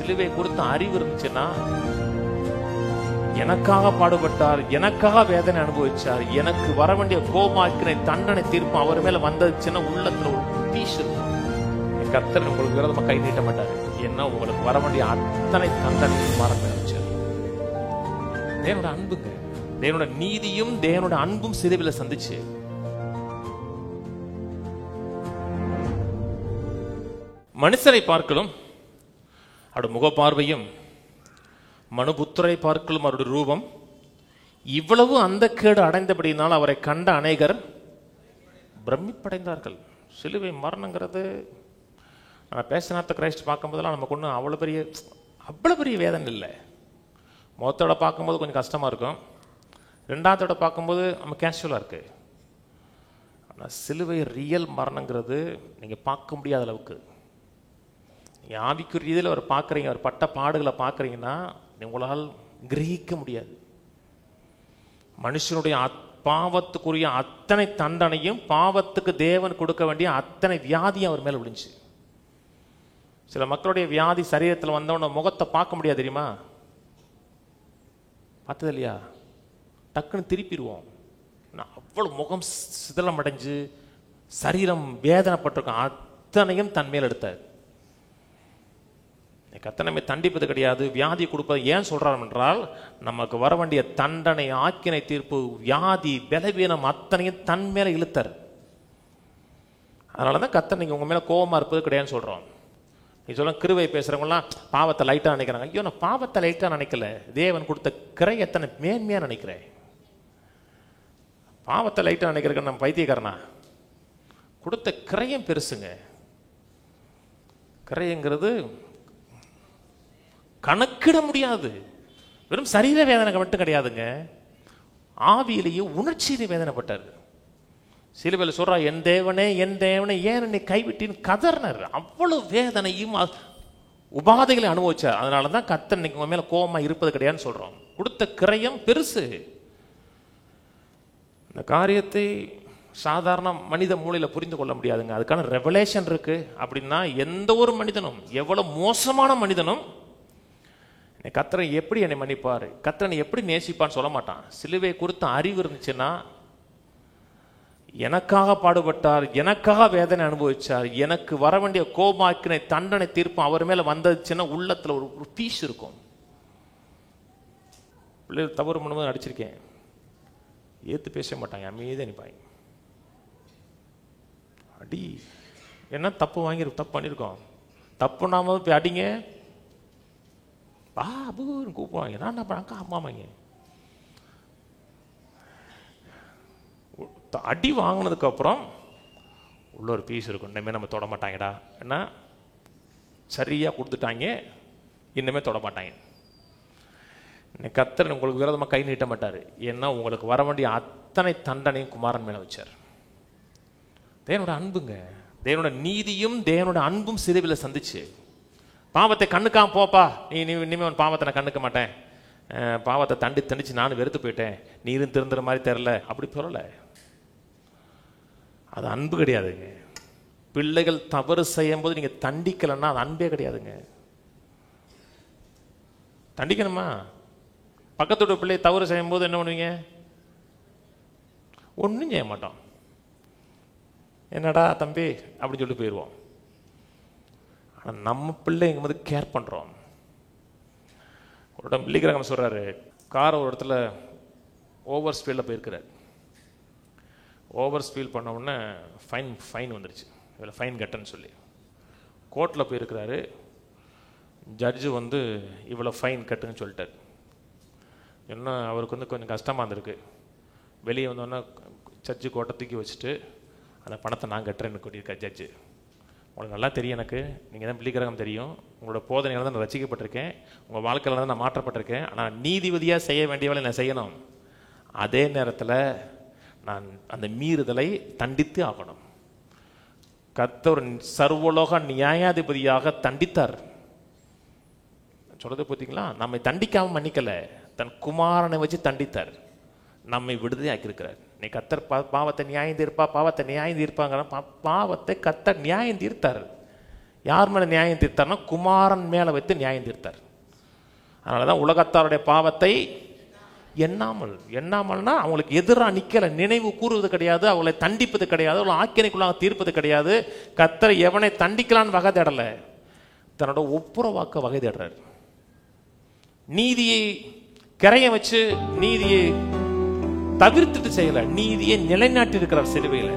சிலுவை குறித்து அறிவு இருந்துச்சுன்னா, எனக்காக பாடுபட்டார், எனக்காக வேதனை அனுபவிச்சார், எனக்கு வர வேண்டிய கோபாக்கினை தண்டனை தீர்ப்பு அவர் மேல வந்ததுச்சுன்னா உள்ளத்துல ஒரு பீஸ் இருக்கும். கர்த்தர் உங்களுக்கு விரோதமா கை நீட்ட மாட்டாரு. ஏன்னா உங்களுக்கு வர வேண்டிய அத்தனை தண்டனைக்கு மறந்து வச்சார். தேவனோட அன்புங்க, தேவனோட நீதியும் தேவனோட அன்பும் சிலுவையில சந்திச்சு. மனுஷரை பார்க்கலும் அவருடைய முகப்பார்வையும், மனுபுத்திரை பார்க்கலும் அவருடைய ரூபம் இவ்வளவு அந்த கேடு அடைந்தபடினால் அவரை கண்ட அநேகர் பிரமிப்படைந்தார்கள். சிலுவை மரணங்கிறது நான் பேசினாத்த கிரைஸ்ட் பார்க்கும்போதெல்லாம் நமக்கு ஒன்றும் அவ்வளோ பெரிய வேதனை இல்லை. மொத்தோட பார்க்கும்போது கொஞ்சம் கஷ்டமாக இருக்கும், ரெண்டாவதோட பார்க்கும்போது நம்ம கேஷுவலாக இருக்கு. ஆனால் சிலுவை ரியல் மரணங்கிறது நீங்கள் பார்க்க முடியாத அளவுக்கு. நீங்கள் ஆவிக்கு ரீதியில் அவர் பார்க்குறீங்க, அவர் பட்ட பாடுகளை பார்க்குறீங்கன்னா உங்களால் கிரகிக்க முடியாது. மனுஷனுடைய பாவத்துக்குரிய அத்தனை தண்டனையும், பாவத்துக்கு தேவன் கொடுக்க வேண்டிய அத்தனை வியாதியும் அவர் மேலே விழுந்துச்சு. சில மக்களுடைய வியாதி சரீரத்தில் வந்தவன முகத்தை பார்க்க முடியாது தெரியுமா? பார்த்தது இல்லையா? டக்குன்னு திருப்பிடுவோம். அவ்வளவு முகம் சிதலம் அடைஞ்சு சரீரம் வேதனைப்பட்டிருக்கும். அத்தனையும் தன் மேல் எடுத்தார். கர்த்தனை தண்டிப்பது கிடையாது, வியாதி கொடுப்பது. ஏன் சொல்றார் என்றால், நமக்கு வர வேண்டிய தண்டனை, ஆக்கினை தீர்ப்பு, வியாதி, பலவீனம் அத்தனையும் தன் மேல இழுத்தார். அதனாலதான் கர்த்தர் நீங்க உங்க மேல கோபமா இருப்பது கிடையாதுன்னு சொல்றோம். நீ சொல்ல கிருவை பேசுறவங்கலாம் பாவத்தை லைட்டா நினைக்கிறாங்க. ஐயோ, நான் பாவத்தை லைட்டா நினைக்கல, தேவன் கொடுத்த கிரை எத்தனை மேன்மையா நினைக்கிறேன். பாவத்தை லைட்டா நினைக்கிறதுக்கு நம்ம பைத்தியக்காரனா? கொடுத்த கிரையும் பெருசுங்க. கிரைங்கிறது கணக்கிட முடியாது. வெறும் சரீர வேதனை மட்டும் கிடையாதுங்க, ஆவியிலேயும் உணர்ச்சியிலே வேதனைப்பட்டார். சிலுவையில் சொல்றா, என் தேவனே என் தேவனே ஏன் என்னை கைவிட்டின்னு கதறினார். அவ்வளவு வேதனையும் உபாதைகளை அனுபவிச்சார். அதனாலதான் கர்த்தர் இன்னைக்கு உங்க மேல கோபமா இருப்பது கிடையாதுன்னு சொல்றோம். கொடுத்த கிரயம் பெருசு. இந்த காரியத்தை சாதாரண மனித மூளையில புரிந்து கொள்ள முடியாதுங்க. அதுக்கான ரெவலேஷன் இருக்கு. அப்படின்னா எந்த ஒரு மனிதனும், எவ்வளவு மோசமான மனிதனும், கர்த்தரை எப்படி என்னை மன்னிப்பார், கர்த்தரை எப்படி நேசிப்பான்னு சொல்ல மாட்டான். சிலுவை குறித்த அறிவு இருந்துச்சுன்னா, எனக்காக பாடுபட்டார், எனக்காக வேதனை அனுபவிச்சார், எனக்கு வர வேண்டிய கோபாக்கினை தண்டனை தீர்ப்பு அவர் மேல வந்ததுச்சுன்னா உள்ளத்துல ஒரு பீஸ் இருக்கும். பிள்ளைகள் தவறு பண்ணும்போது அடிச்சிருக்கேன், ஏத்து பேச மாட்டாங்க, அமைதியா நிப்பாங்க. அடி என்ன தப்பு தப்பு பண்ணியிருக்கோம், தப்பு நாம போய் அடிங்க பாபுன்னு கூப்பிடுவாங்க. நான் அக்கா அம்மாமாங்க. அடி வாங்கினதுக்கு அப்புறம் உள்ள ஒரு பீஸ் இருக்கும். இன்னமே நம்ம தொட மாட்டாங்கடா, ஏன்னா சரியா கொடுத்துட்டாங்க, இன்னமே தொட மாட்டாங்க. கர்த்தர் உங்களுக்கு விரோதமா கை நீட்ட மாட்டாரு. ஏன்னா உங்களுக்கு வர வேண்டிய அத்தனை தண்டனையும் குமாரன் மேல வச்சார். தேவனோட அன்புங்க, தேவனோட நீதியும் தேவனோட அன்பும் சிலுவையில சந்திச்சு. பாவத்தை கண்ணுக்காம போப்பா, நீ இனிமே பாவத்தை நான் கண்ணுக்க மாட்டேன், பாவத்தை தண்டிச்சு நானும் வெறுத்து போயிட்டேன், நீ திருந்துற மாதிரி தெரியல, அப்படி சொல்லல. அது அன்பு கிடையாதுங்க. பிள்ளைகள் தவறு செய்யும் போது நீங்க தண்டிக்கலன்னா அது அன்பே கிடையாதுங்க. தண்டிக்கணுமா? பக்கத்தோட பிள்ளை தவறு செய்யும் போது என்ன பண்ணுவீங்க? ஒன்றும் செய்ய மாட்டோம். என்னடா தம்பி அப்படின்னு சொல்லிட்டு போயிடுவோம். ஆனால் நம்ம பிள்ளைங்க போது கேர் பண்ணுறோம். ஒரு இடம் பிள்ளைக்கிறவங்க சொல்கிறாரு, கார் ஒரு இடத்துல ஓவர் ஸ்பீடில் போயிருக்கிறார். ஓவர் ஸ்பீட் பண்ண உடனே ஃபைன் வந்துருச்சு. இதில் ஃபைன் கட்டன்னு சொல்லி கோர்ட்டில் போயிருக்கிறாரு. ஜட்ஜு இவ்வளோ ஃபைன் கட்டுன்னு சொல்லிட்டார். என்ன அவருக்கு கொஞ்சம் கஷ்டமாக இருந்திருக்கு. வெளியே வந்தோடனே ஜட்ஜு கோட்டை தூக்கி வச்சுட்டு, அந்த பணத்தை நான் கட்டுறேன்னு கூட்டியிருக்கார் ஜட்ஜு. உங்களுக்கு நல்லா தெரியும், எனக்கு நீங்கள் தான் பிள்ளைக்கிறகம் தெரியும், உங்களோட போதனையால் தான் நான் ரசிக்கப்பட்டிருக்கேன், உங்கள் வாழ்க்கையில் தான் நான் மாற்றப்பட்டிருக்கேன். ஆனால் நீதிபதியாக செய்ய வேண்டியவளை நான் செய்யணும். அதே நேரத்தில் நான் அந்த மீறுதலை தண்டித்து ஆகணும். கர்த்தர் சர்வலோக நியாயாதிபதியாக தண்டித்தார். சொல்றது பார்த்தீங்களா? நம்மை தண்டிக்காம மன்னிக்கல, தன் குமாரனை வச்சு தண்டித்தார், நம்மை விடுதலை ஆக்கியிருக்கிறார். நீ கர்த்தர் பாவத்தை நியாயம் தீர்ப்பாங்க, பாவத்தை கர்த்தர் நியாயம் தீர்த்தார். யார் மேலே நியாயம் தீர்த்தார்னா குமாரன் மேலே வைத்து நியாயம் தீர்த்தார். அதனால தான் உலகத்தாருடைய பாவத்தை எண்ணாமல்னா அவங்களுக்கு எதிராக நிற்கலை, நினைவு கூறுவது கிடையாது, அவங்களை தண்டிப்பது கிடையாது, அவங்களை ஆக்கினைக்குள்ளாக தீர்ப்பது கிடையாது. கர்த்தர் எவனை தண்டிக்கலான்னு வகை தேடலை, தன்னோட ஒப்புரவாக்க வகை தேடுறார். நீதியை கரைய வச்சு நீதியை தவிர்த்துட்டு செய்யல, நீதியை நிலைநாட்டி இருக்கிறார் சிலுவையில்.